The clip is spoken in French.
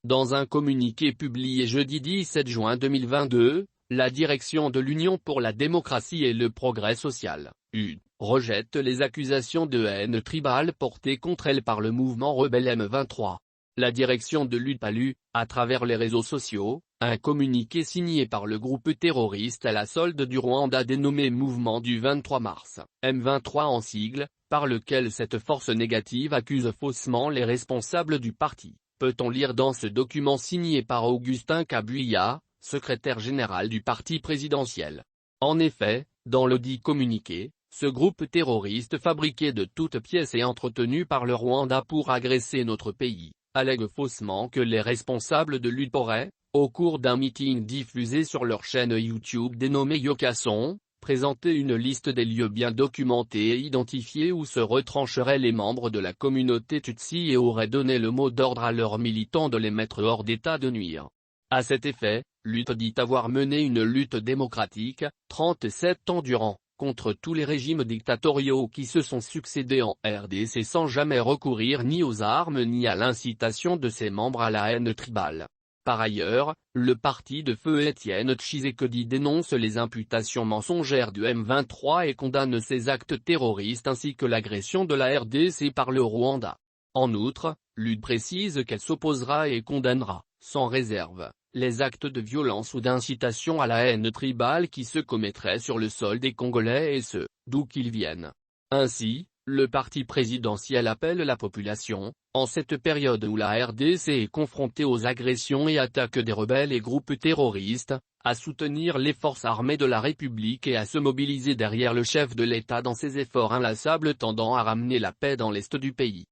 Dans un communiqué publié jeudi 17 juin 2022, la direction de l'Union pour la démocratie et le progrès social, UD, rejette les accusations de haine tribale portées contre elle par le mouvement rebelle M23. La direction de l'UD a lu, à travers les réseaux sociaux, un communiqué signé par le groupe terroriste à la solde du Rwanda dénommé Mouvement du 23 mars, M23 en sigle, par lequel cette force négative accuse faussement les responsables du parti. Peut-on lire dans ce document signé par Augustin Kabuya, secrétaire général du parti présidentiel. En effet, dans le dit communiqué, ce groupe terroriste fabriqué de toutes pièces et entretenu par le Rwanda pour agresser notre pays, allègue faussement que les responsables de l'UD auraient, au cours d'un meeting diffusé sur leur chaîne YouTube dénommée Yokason, présenté une liste des lieux bien documentés et identifiés où se retrancheraient les membres de la communauté Tutsi et auraient donné le mot d'ordre à leurs militants de les mettre hors d'état de nuire. À cet effet, l'UD dit avoir mené une lutte démocratique, 37 ans durant, contre tous les régimes dictatoriaux qui se sont succédés en RDC sans jamais recourir ni aux armes ni à l'incitation de ses membres à la haine tribale. Par ailleurs, le parti de feu Étienne Tshisekedi dénonce les imputations mensongères du M23 et condamne ces actes terroristes ainsi que l'agression de la RDC par le Rwanda. En outre, l'UD précise qu'elle s'opposera et condamnera, sans réserve, les actes de violence ou d'incitation à la haine tribale qui se commettraient sur le sol des Congolais et ce, d'où qu'ils viennent. Ainsi, le parti présidentiel appelle la population, en cette période où la RDC est confrontée aux agressions et attaques des rebelles et groupes terroristes, à soutenir les forces armées de la République et à se mobiliser derrière le chef de l'État dans ses efforts inlassables tendant à ramener la paix dans l'est du pays.